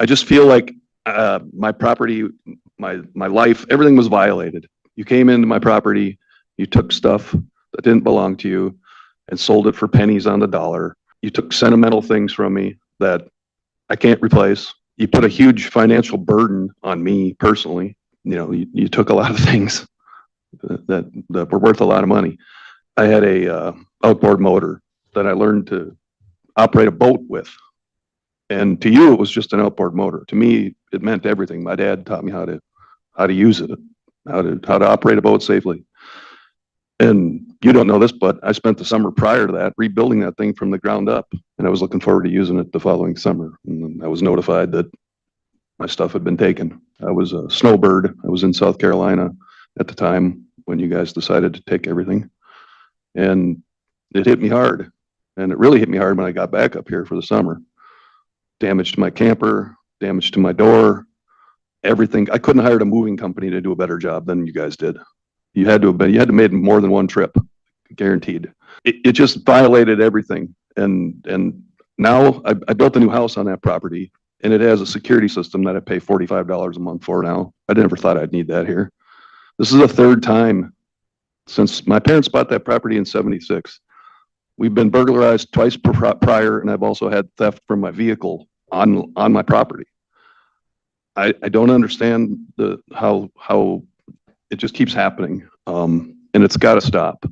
I just feel like my property, my life, everything was violated. You came into my property, you took stuff that didn't belong to you and sold it for pennies on the dollar. You took sentimental things from me that I can't replace. You put a huge financial burden on me personally. You know, you took a lot of things that were worth a lot of money. I had a outboard motor that I learned to operate a boat with. And to you, it was just an outboard motor. To me, it meant everything. My dad taught me how to use it, how to operate a boat safely. And you don't know this, but I spent the summer prior to that rebuilding that thing from the ground up. And I was looking forward to using it the following summer. And I was notified that my stuff had been taken. I was a Snowbird. I was in South Carolina at the time when you guys decided to take everything. And it hit me hard. And it really hit me hard when I got back up here for the summer. Damage to my camper, damage to my door, everything. I couldn't hire a moving company to do a better job than you guys did. You had to have made more than one trip, guaranteed. It just violated everything. And now I built a new house on that property, and it has a security system that I pay $45 a month for now. I never thought I'd need that here. This is the third time since my parents bought that property in '76. We've been burglarized twice prior, and I've also had theft from my vehicle on my property. I don't understand how it just keeps happening, and it's got to stop.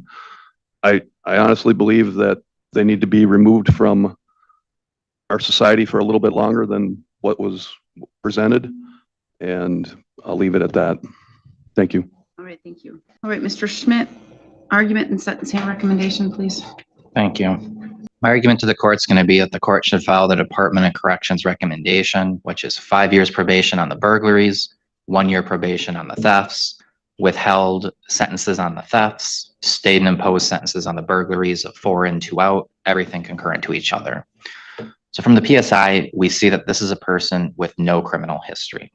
I honestly believe that they need to be removed from our society for a little bit longer than what was presented, and I'll leave it at that. Thank you. All right, thank you. All right, Mr. Schmidt, argument and sentencing recommendation, please. Thank you. My argument to the court is going to be that the court should follow the Department of Corrections recommendation, which is 5 years probation on the burglaries, 1 year probation on the thefts, withheld sentences on the thefts, stayed and imposed sentences on the burglaries of 4 in, 2 out, everything concurrent to each other. So from the PSI, we see that this is a person with no criminal history.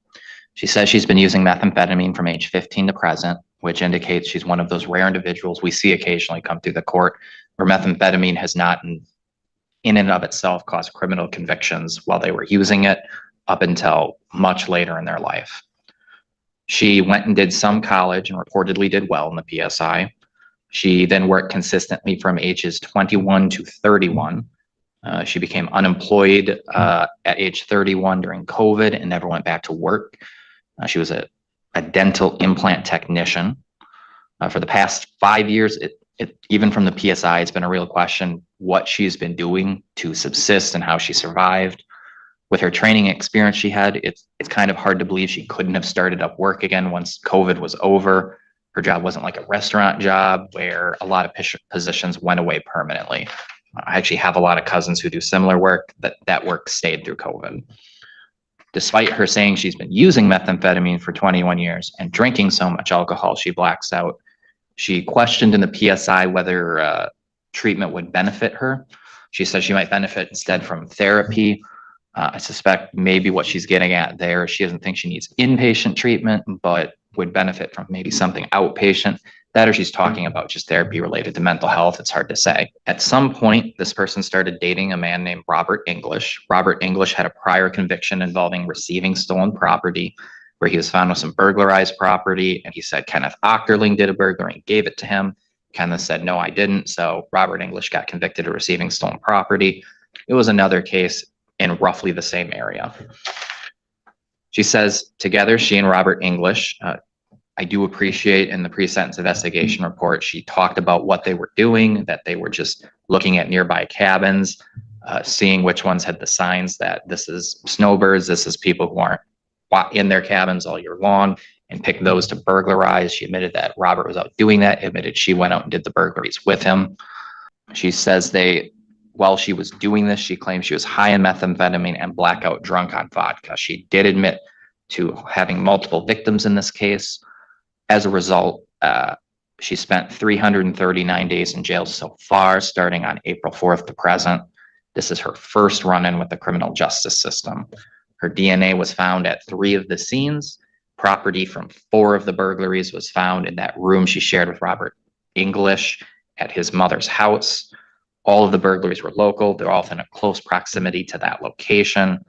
She says she's been using methamphetamine from age 15 to present, which indicates she's one of those rare individuals we see occasionally come through the court where methamphetamine has not in and of itself caused criminal convictions while they were using it up until much later in their life. She went and did some college and reportedly did well in the PSI. She then worked consistently from ages 21 to 31. She became unemployed at age 31 during COVID and never went back to work. She was a dental implant technician. For the past 5 years, even from the PSI, it's been a real question what she's been doing to subsist and how she survived. With her training experience she had, it's kind of hard to believe she couldn't have started up work again once COVID was over. Her job wasn't like a restaurant job where a lot of positions went away permanently. I actually have a lot of cousins who do similar work that work stayed through COVID. Despite her saying she's been using methamphetamine for 21 years and drinking so much alcohol she blacks out, she questioned in the PSI whether treatment would benefit her. She says she might benefit instead from therapy. I suspect maybe what she's getting at there, she doesn't think she needs inpatient treatment, but would benefit from maybe something outpatient. That or she's talking about just therapy related to mental health. It's hard to say. At some point, this person started dating a man named Robert English. Robert English had a prior conviction involving receiving stolen property, where he was found with some burglarized property. And he said Kenneth Ochterling did a burglary and gave it to him. Kenneth said, no, I didn't. So Robert English got convicted of receiving stolen property. It was another case in roughly the same area. She says together, she and Robert English, I do appreciate in the pre-sentence investigation report, she talked about what they were doing, that they were just looking at nearby cabins, seeing which ones had the signs that this is snowbirds, this is people who aren't in their cabins all year long, and picked those to burglarize. She admitted that Robert was out doing that, admitted she went out and did the burglaries with him. She says while she was doing this, she claims she was high on methamphetamine and blackout drunk on vodka. She did admit to having multiple victims in this case. As a result, she spent 339 days in jail so far, starting on April 4th to present. This is her first run-in with the criminal justice system. Her DNA was found at 3 of the scenes. Property from 4 of the burglaries was found in that room she shared with Robert English at his mother's house. All of the burglaries were local. They're all in a close proximity to that location.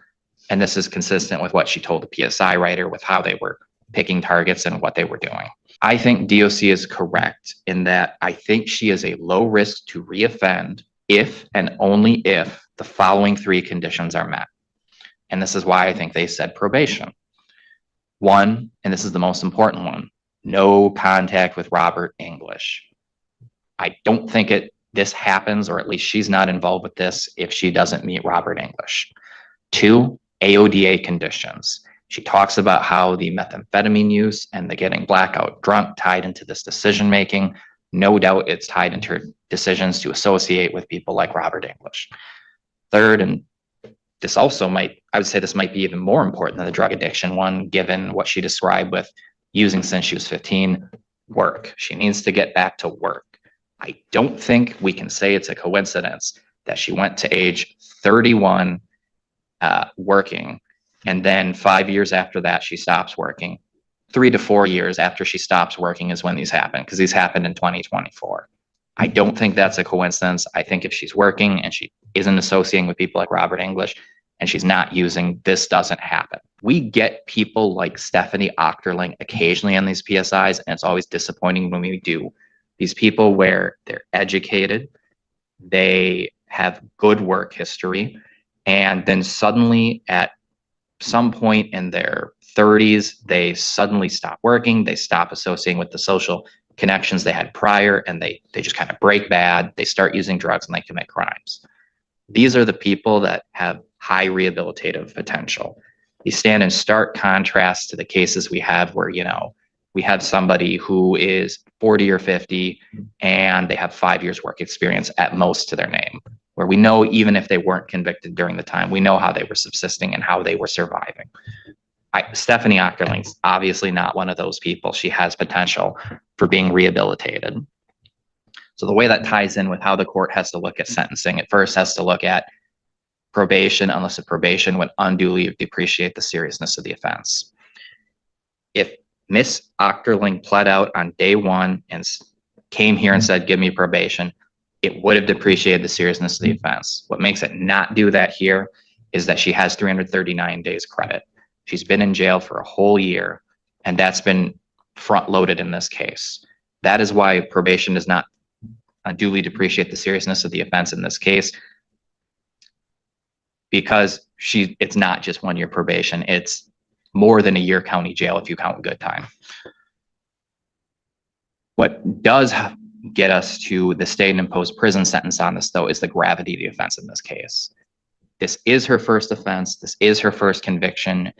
And this is consistent with what she told the PSI writer with how they were picking targets and what they were doing. I think DOC is correct in that I think she is a low risk to reoffend if and only if the following three conditions are met. And this is why I think they said probation. One, and this is the most important one, no contact with Robert English. I don't think this happens, or at least she's not involved with this if she doesn't meet Robert English. Two, AODA conditions. She talks about how the methamphetamine use and the getting blackout drunk tied into this decision making. No doubt it's tied into her decisions to associate with people like Robert English. Third, and this also I would say this might be even more important than the drug addiction one, given what she described with using since she was 15, work. She needs to get back to work. I don't think we can say it's a coincidence that she went to age 31 working, and then 5 years after that, she stops working. 3 to 4 years after she stops working is when these happen, because these happened in 2024. I don't think that's a coincidence. I think if she's working and she isn't associating with people like Robert English and she's not using, this doesn't happen. We get people like Stephanie Ochterling occasionally on these PSIs, and it's always disappointing when we do. These people where they're educated, they have good work history, and then suddenly at some point in their 30s, they suddenly stop working, they stop associating with the social connections they had prior, and they just kind of break bad, they start using drugs, and they commit crimes. These are the people that have high rehabilitative potential. These stand in stark contrast to the cases we have where, we have somebody who is 40 or 50 and they have 5 years work experience at most to their name, where we know even if they weren't convicted during the time, we know how they were subsisting and how they were surviving. Stephanie Ochterling's obviously not one of those people. She has potential for being rehabilitated. So the way that ties in with how the court has to look at sentencing, it first has to look at probation, unless the probation would unduly depreciate the seriousness of the offense. If Miss Ochterling pled out on day one and came here and said, give me probation, it would have depreciated the seriousness of the offense. What makes it not do that here is that she has 339 days credit. She's been in jail for a whole year, and that's been front loaded in this case. That is why probation does not unduly depreciate the seriousness of the offense in this case, because it's not just 1 year probation, it's more than a year county jail if you count good time. What does get us to the state and imposed prison sentence on this, though, is the gravity of the offense in this case. This is her first offense. This is her first conviction.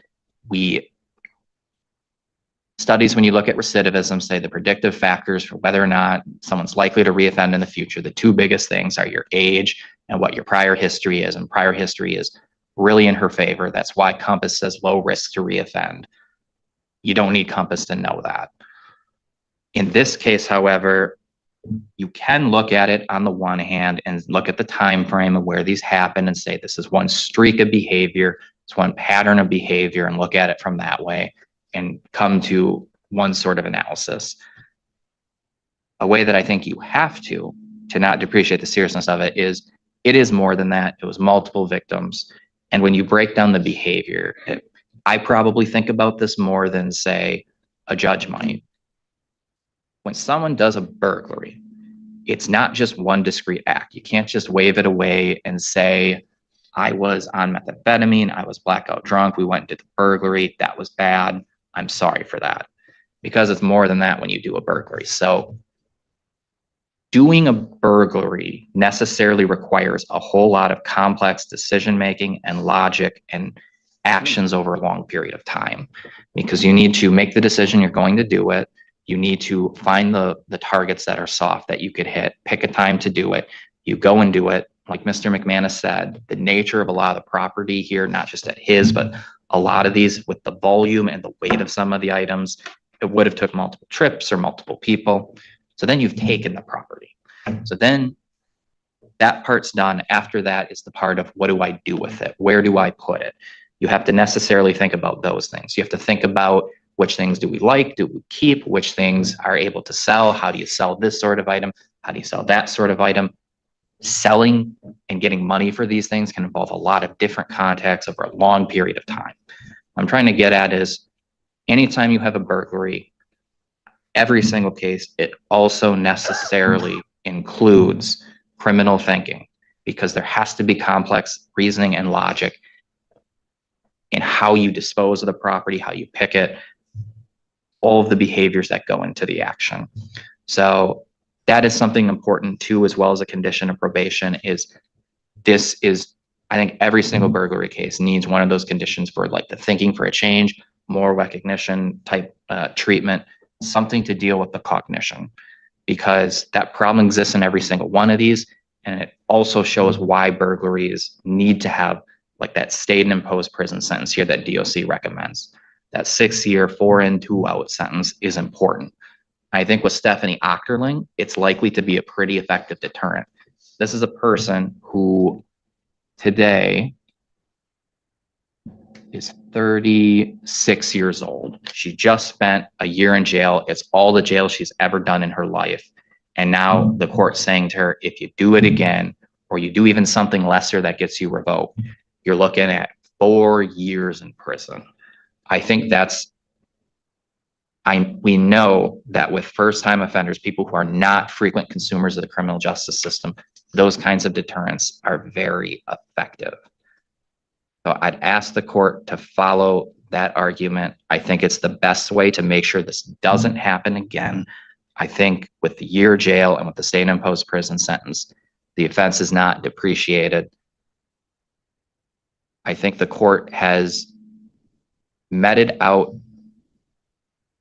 Studies, when you look at recidivism, say the predictive factors for whether or not someone's likely to reoffend in the future, the two biggest things are your age and what your prior history is. And prior history is really in her favor. That's why Compass says low risk to reoffend. You don't need Compass to know that. In this case, however, you can look at it on the one hand and look at the time frame of where these happen and say this is one streak of behavior, it's one pattern of behavior, and look at it from that way and come to one sort of analysis. A way that I think you have to not depreciate the seriousness of it is more than that. It was multiple victims. And when you break down the behavior, I probably think about this more than, say, a judge might. When someone does a burglary, it's not just one discrete act. You can't just wave it away and say, I was on methamphetamine, I was blackout drunk, we went and did the burglary, that was bad, I'm sorry for that. Because it's more than that when you do a burglary. So doing a burglary necessarily requires a whole lot of complex decision-making and logic and actions over a long period of time, because you need to make the decision you're going to do it. You need to find the targets that are soft that you could hit, pick a time to do it. You go and do it. Like Mr. McManus said, the nature of a lot of the property here, not just at his, but a lot of these with the volume and the weight of some of the items, it would have took multiple trips or multiple people. So then you've taken the property. So then that part's done. After that is the part of what do I do with it? Where do I put it? You have to necessarily think about those things. You have to think about which things do we like, do we keep, which things are able to sell, how do you sell this sort of item, how do you sell that sort of item? selling and getting money for these things can involve a lot of different contacts over a long period of time. What I'm trying to get at is anytime you have a burglary, every single case, it also necessarily includes criminal thinking, because there has to be complex reasoning and logic in how you dispose of the property, how you pick it, all of the behaviors that go into the action. So that is something important too, as well as a condition of probation. I think every single burglary case needs one of those conditions for like the thinking for a change, more recognition type treatment, something to deal with the cognition, because that problem exists in every single one of these. And it also shows why burglaries need to have like that state and imposed prison sentence here that DOC recommends. That 6-year, 4 in, 2 out sentence is important. I think with Stephanie Ochterling, it's likely to be a pretty effective deterrent. This is a person who today is 36 years old. She just spent a year in jail. It's all the jail she's ever done in her life. And now the court's saying to her, if you do it again, or you do even something lesser that gets you revoked, you're looking at 4 years in prison. I think we know that with first-time offenders, people who are not frequent consumers of the criminal justice system, those kinds of deterrents are very effective. So I'd ask the court to follow that argument. I think it's the best way to make sure this doesn't happen again. I think with the year jail and with the state imposed prison sentence, the offense is not depreciated. I think the court has meted out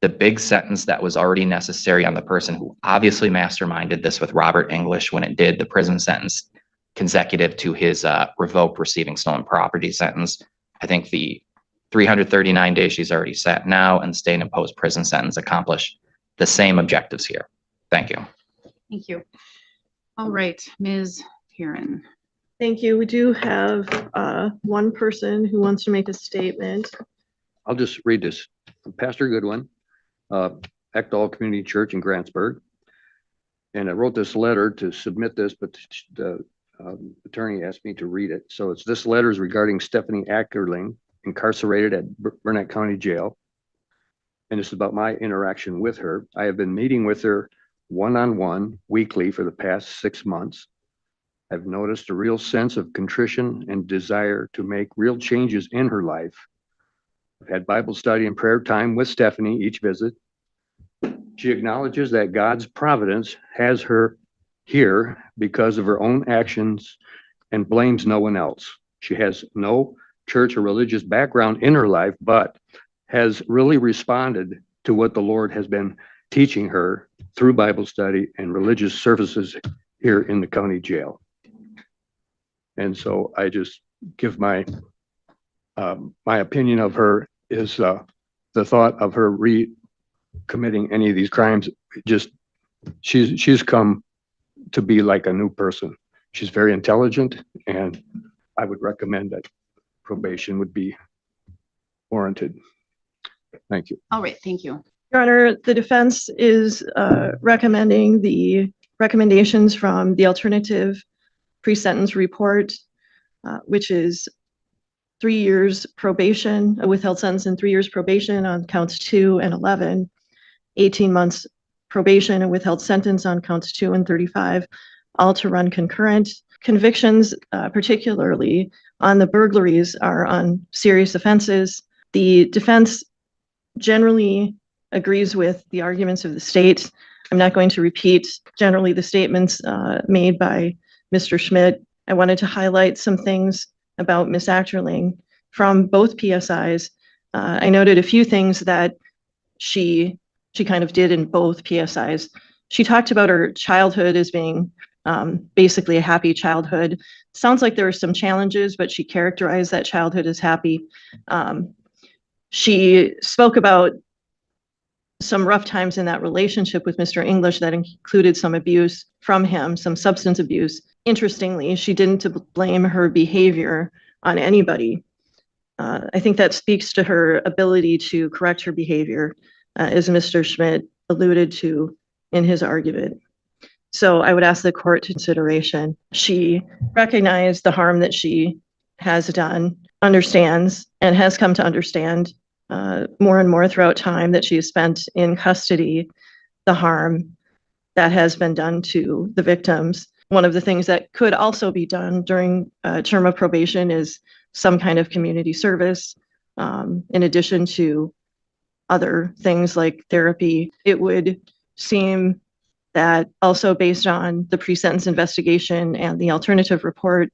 the big sentence that was already necessary on the person who obviously masterminded this with Robert English when it did the prison sentence consecutive to his revoked receiving stolen property sentence. I think the 339 days she's already sat now and the state imposed prison sentence accomplish the same objectives here. Thank you. Thank you. All right, Ms. Heron. Thank you. We do have one person who wants to make a statement. I'll just read this. Pastor Goodwin, Echdal Community Church in Grantsburg. And I wrote this letter to submit this, but the attorney asked me to read it. So this letter is regarding Stephanie Ochterling, incarcerated at Burnett County Jail. And it's about my interaction with her. I have been meeting with her one-on-one weekly for the past 6 months. I've noticed a real sense of contrition and desire to make real changes in her life. I've had Bible study and prayer time with Stephanie each visit. She acknowledges that God's providence has her here because of her own actions and blames no one else. She has no church or religious background in her life, but has really responded to what the Lord has been teaching her through Bible study and religious services here in the county jail. And so I just give my opinion of her is the thought of her committing any of these crimes. Just she's come to be like a new person. She's very intelligent, and I would recommend that probation would be warranted. Thank you. All right, thank you. Your Honor, the defense is recommending the recommendations from the alternative pre-sentence report, which is 3 years probation, a withheld sentence and 3 years probation on counts 2 and 11, 18 months probation and withheld sentence on counts 2 and 35, all to run concurrent. Convictions, particularly on the burglaries, are on serious offenses. The defense generally agrees with the arguments of the state. I'm not going to repeat generally the statements made by Mr. Schmidt. I wanted to highlight some things about Ms. Ochterling from both PSIs. I noted a few things that she kind of did in both PSIs. She talked about her childhood as being basically a happy childhood. Sounds like there were some challenges, but she characterized that childhood as happy. She spoke about some rough times in that relationship with Mr. English that included some abuse from him, some substance abuse. Interestingly, she didn't blame her behavior on anybody. I think that speaks to her ability to correct her behavior, as Mr. Schmidt alluded to in his argument. So I would ask the court to consideration. She recognized the harm that she has done, understands, and has come to understand more and more throughout time that she has spent in custody, the harm that has been done to the victims. One of the things that could also be done during a term of probation is some kind of community service, in addition to other things like therapy. It would seem that also based on the pre-sentence investigation and the alternative report,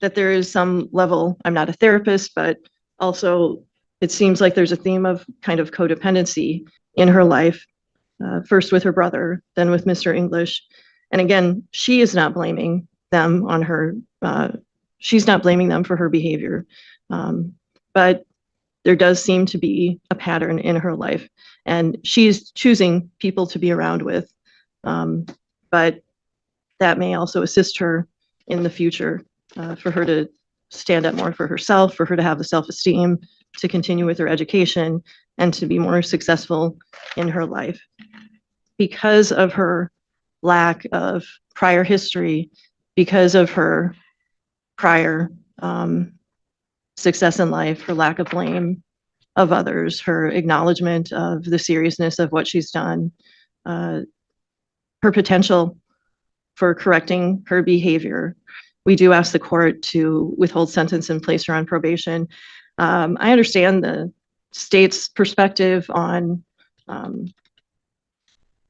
that there is some level, I'm not a therapist, but also it seems like there's a theme of kind of codependency in her life, first with her brother, then with Mr. English. And again, she is not blaming them on her, she's not blaming them for her behavior. But there does seem to be a pattern in her life, and she's choosing people to be around with. But that may also assist her in the future, for her to stand up more for herself, for her to have the self-esteem to continue with her education and to be more successful in her life. Because of her lack of prior history, because of her prior success in life, her lack of blame of others, her acknowledgement of the seriousness of what she's done, her potential for correcting her behavior, we do ask the court to withhold sentence and place her on probation. I understand the state's perspective on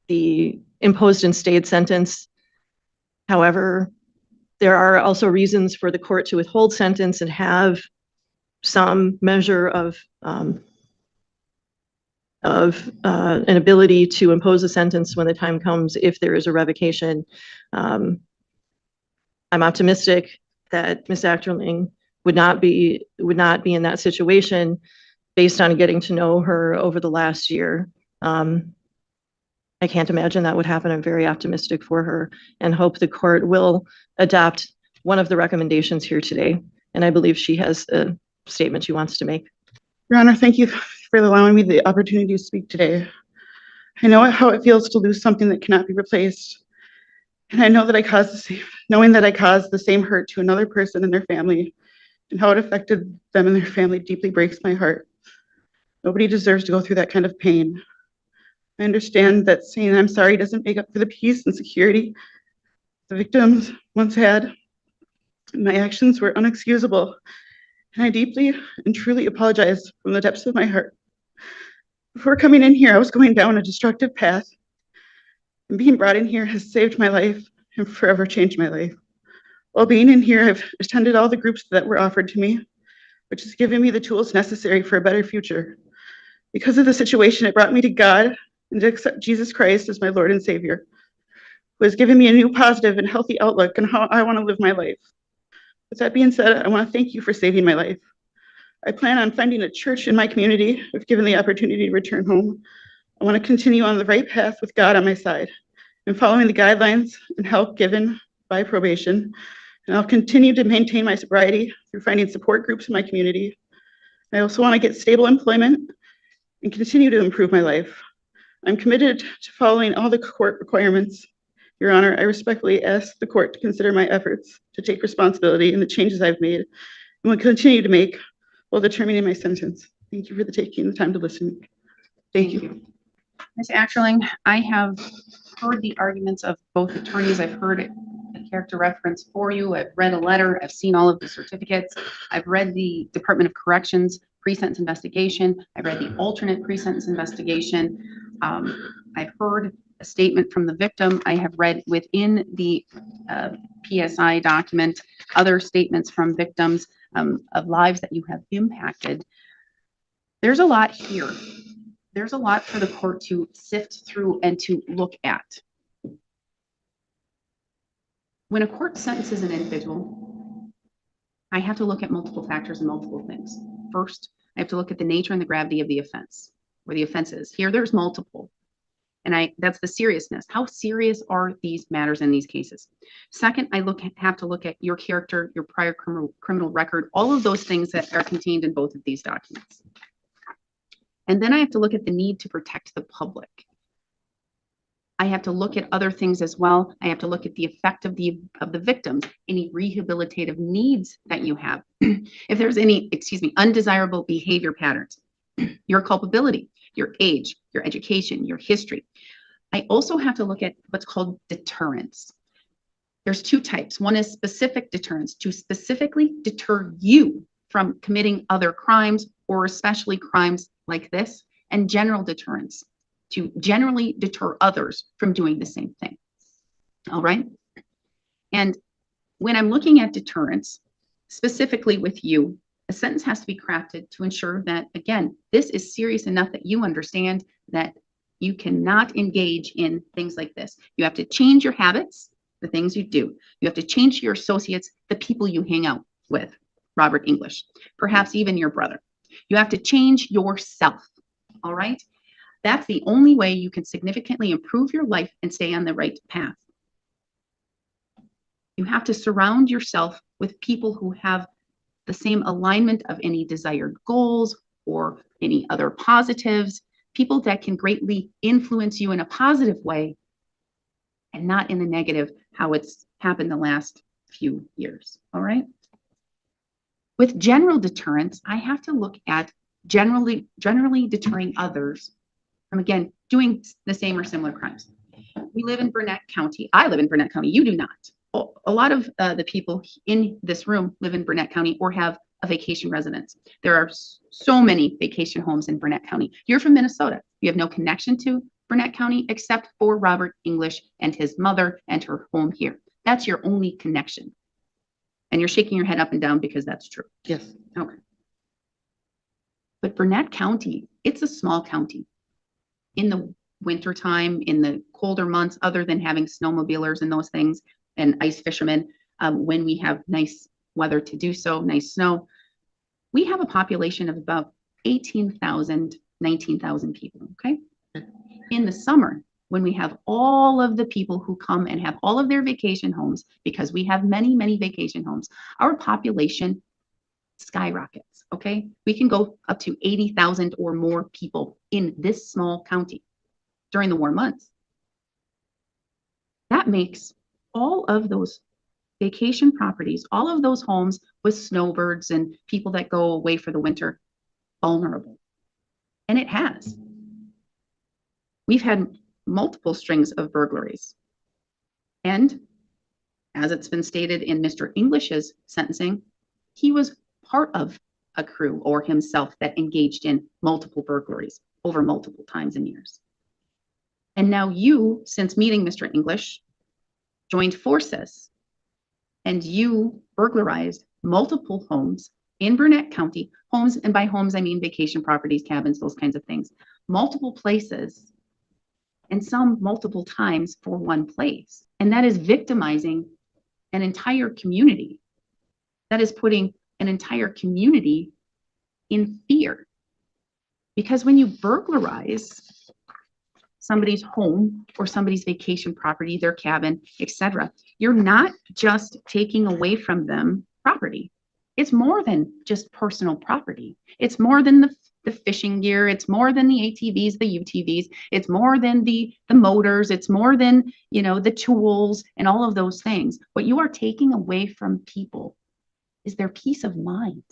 the imposed and stayed sentence. However, there are also reasons for the court to withhold sentence and have some measure of an ability to impose a sentence when the time comes if there is a revocation. I'm optimistic that Ms. Ochterling would not be in that situation based on getting to know her over the last year. I can't imagine that would happen. I'm very optimistic for her and hope the court will adopt one of the recommendations here today. And I believe she has a statement she wants to make. Your Honor, thank you for allowing me the opportunity to speak today. I know how it feels to lose something that cannot be replaced. And I know that knowing that I caused the same hurt to another person and their family and how it affected them and their family deeply breaks my heart. Nobody deserves to go through that kind of pain. I understand that saying I'm sorry doesn't make up for the peace and security the victims once had. My actions were unexcusable, and I deeply and truly apologize from the depths of my heart. Before coming in here, I was going down a destructive path, and being brought in here has saved my life and forever changed my life. While being in here, I've attended all the groups that were offered to me, which has given me the tools necessary for a better future. Because of the situation, it brought me to God and to accept Jesus Christ as my Lord and Savior, who has given me a new positive and healthy outlook on how I want to live my life. With that being said, I want to thank you for saving my life. I plan on finding a church in my community if given the opportunity to return home. I want to continue on the right path with God on my side and following the guidelines and help given by probation. And I'll continue to maintain my sobriety through finding support groups in my community. I also want to get stable employment and continue to improve my life. I'm committed to following all the court requirements. Your Honor, I respectfully ask the court to consider my efforts to take responsibility in the changes I've made and will continue to make while determining my sentence. Thank you for taking the time to listen. Thank you. Ms. Ochterling, I have heard the arguments of both attorneys. I've heard a character reference for you. I've read a letter. I've seen all of the certificates. I've read the Department of Corrections pre-sentence investigation. I've read the alternate pre-sentence investigation. I've heard a statement from the victim. I have read within the PSI document other statements from victims of lives that you have impacted. There's a lot here. There's a lot for the court to sift through and to look at. When a court sentences an individual, I have to look at multiple factors and multiple things. First, I have to look at the nature and the gravity of the offense, where the offense is. Here, there's multiple. And that's the seriousness. How serious are these matters in these cases? Second, I have to look at your character, your prior criminal record, all of those things that are contained in both of these documents. And then I have to look at the need to protect the public. I have to look at other things as well. I have to look at the effect of the victims, any rehabilitative needs that you have. If there's any, undesirable behavior patterns, your culpability, your age, your education, your history. I also have to look at what's called deterrence. There's two types. One is specific deterrence, to specifically deter you from committing other crimes, or especially crimes like this, and general deterrence, to generally deter others from doing the same thing. All right. And when I'm looking at deterrence, specifically with you, a sentence has to be crafted to ensure that, again, this is serious enough that you understand that you cannot engage in things like this. You have to change your habits, the things you do. You have to change your associates, the people you hang out with, Robert English, perhaps even your brother. You have to change yourself. All right. That's the only way you can significantly improve your life and stay on the right path. You have to surround yourself with people who have the same alignment of any desired goals or any other positives, people that can greatly influence you in a positive way and not in the negative, how it's happened the last few years. All right. With general deterrence, I have to look at generally deterring others from, again, doing the same or similar crimes. We live in Burnett County. I live in Burnett County. You do not. A lot of the people in this room live in Burnett County or have a vacation residence. There are so many vacation homes in Burnett County. You're from Minnesota. You have no connection to Burnett County except for Robert English and his mother and her home here. That's your only connection. And you're shaking your head up and down because that's true. Yes. Okay. But Burnett County, it's a small county. In the wintertime, in the colder months, other than having snowmobilers and those things and ice fishermen, when we have nice weather to do so, nice snow, we have a population of about 18,000, 19,000 people, okay? In the summer, when we have all of the people who come and have all of their vacation homes, because we have many, many vacation homes, our population skyrockets, okay? We can go up to 80,000 or more people in this small county during the warm months. That makes all of those vacation properties, all of those homes with snowbirds and people that go away for the winter, vulnerable. And it has. We've had multiple strings of burglaries. And as it's been stated in Mr. English's sentencing, he was part of a crew or himself that engaged in multiple burglaries over multiple times and years. And now you, since meeting Mr. English, joined forces and you burglarized multiple homes in Burnett County, homes, and by homes, I mean vacation properties, cabins, those kinds of things, multiple places, and some multiple times for one place. And that is victimizing an entire community. That is putting an entire community in fear. Because when you burglarize somebody's home or somebody's vacation property, their cabin, etc., you're not just taking away from them property. It's more than just personal property. It's more than the fishing gear. It's more than the ATVs, the UTVs. It's more than the motors. It's more than, the tools and all of those things. What you are taking away from people is their peace of mind.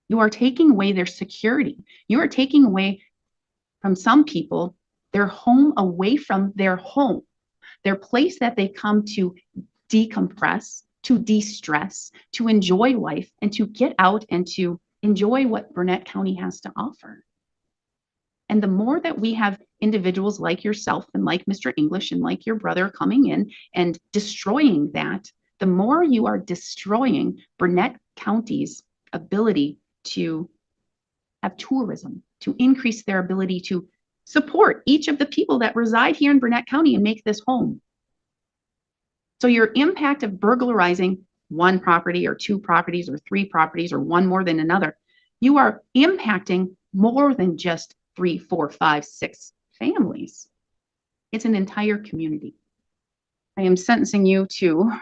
You are taking away their security. You are taking away from some people their home, away from their home, their place that they come to decompress, to de-stress, to enjoy life, and to get out and to enjoy what Burnett County has to offer. And the more that we have individuals like yourself and like Mr. English and like your brother coming in and destroying that, the more you are destroying Burnett County's ability to have tourism, to increase their ability to support each of the people that reside here in Burnett County and make this home. So your impact of burglarizing one property or two properties or three properties or one more than another, you are impacting more than just 3, 4, 5, 6 families. It's an entire community. I am sentencing you to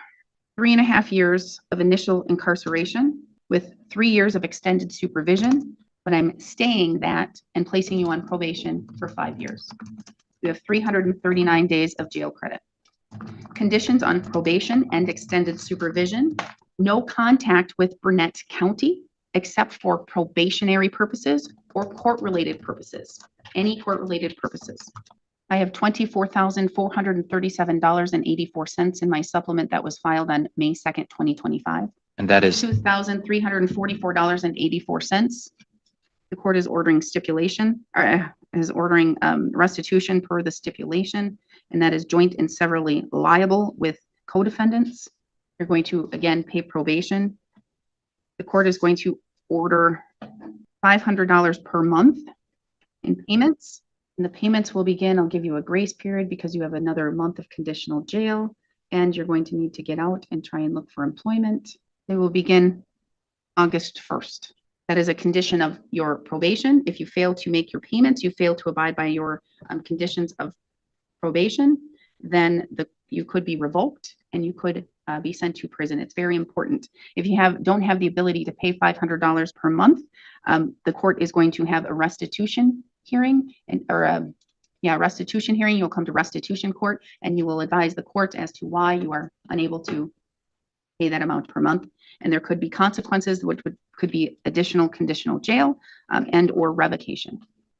3.5 years of initial incarceration with 3 years of extended supervision, but I'm staying that and placing you on probation for 5 years. You have 339 days of jail credit. Conditions on probation and extended supervision. No contact with Burnett County except for probationary purposes or court-related purposes. Any court-related purposes. I have $24,437.84 in my supplement that was filed on May 2nd, 2025. And that is, $2,344.84. The court is ordering stipulation, or is ordering restitution per the stipulation, and that is joint and severally liable with co-defendants. You're going to, again, pay probation. The court is going to order $500 per month in payments. And the payments will begin, I'll give you a grace period because you have another month of conditional jail, and you're going to need to get out and try and look for employment. They will begin August 1st. That is a condition of your probation. If you fail to make your payments, you fail to abide by your conditions of probation, then you could be revoked and you could be sent to prison. It's very important. If you don't have the ability to pay $500 per month, the court is going to have a restitution hearing restitution hearing. You'll come to restitution court and you will advise the court as to why you are unable to pay that amount per month. And there could be consequences, which could be additional conditional jail and or revocation.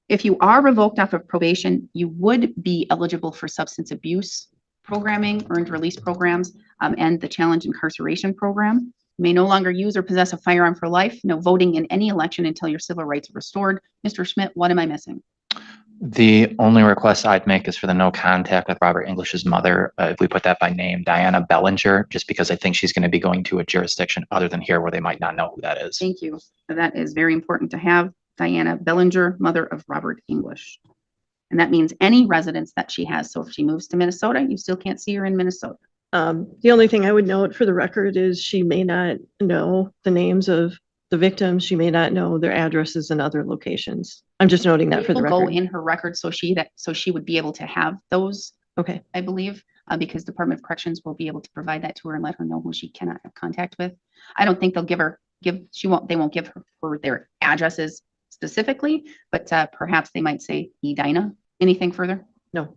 If you are revoked off of probation, you would be eligible for substance abuse programming, earned release programs, and the challenge incarceration program. You may no longer use or possess a firearm for life. No voting in any election until your civil rights are restored. Mr. Schmidt, what am I missing? the only request I'd make is for the no contact with Robert English's mother. If we put that by name, Diana Bellinger, just because I think she's going to be going to a jurisdiction other than here where they might not know who that is. Thank you. That is very important to have. Diana Bellinger, mother of Robert English. And that means any residence that she has. So if she moves to Minnesota, you still can't see her in Minnesota. The only thing I would note for the record is she may not know the names of the victims. She may not know their addresses in other locations. I'm just noting that for the It will record. go in her record so she would be able to have those, Okay. I believe, because Department of Corrections will be able to provide that to her and let her know who she cannot have contact with. I don't think they'll they won't give her their addresses specifically, but perhaps they might say Edina. Anything further? No.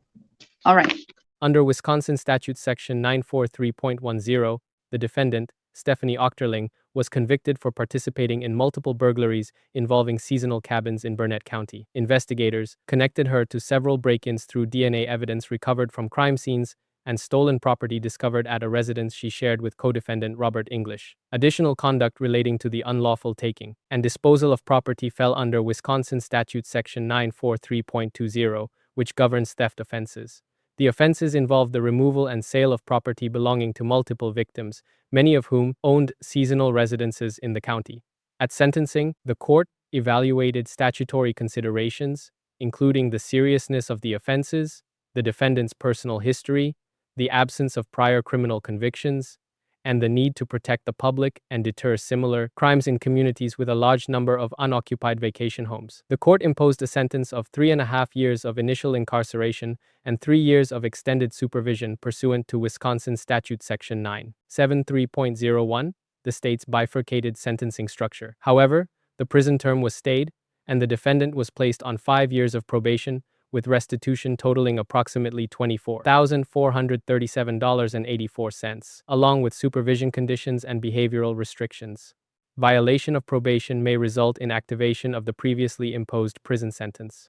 All right. Under Wisconsin Statute Section 943.10, the defendant, Stephanie Ochterling, was convicted for participating in multiple burglaries involving seasonal cabins in Burnett County. Investigators connected her to several break-ins through DNA evidence recovered from crime scenes and stolen property discovered at a residence she shared with co-defendant Robert English. Additional conduct relating to the unlawful taking and disposal of property fell under Wisconsin Statute Section 943.20, which governs theft offenses. The offenses involved the removal and sale of property belonging to multiple victims, many of whom owned seasonal residences in the county. At sentencing, the court evaluated statutory considerations, including the seriousness of the offenses, the defendant's personal history, the absence of prior criminal convictions, and the need to protect the public and deter similar crimes in communities with a large number of unoccupied vacation homes. The court imposed a sentence of 3.5 years of initial incarceration and 3 years of extended supervision pursuant to Wisconsin Statute Section 973.01, the state's bifurcated sentencing structure. However, the prison term was stayed, and the defendant was placed on 5 years of probation, with restitution totaling approximately $24,437.84, along with supervision conditions and behavioral restrictions. Violation of probation may result in activation of the previously imposed prison sentence.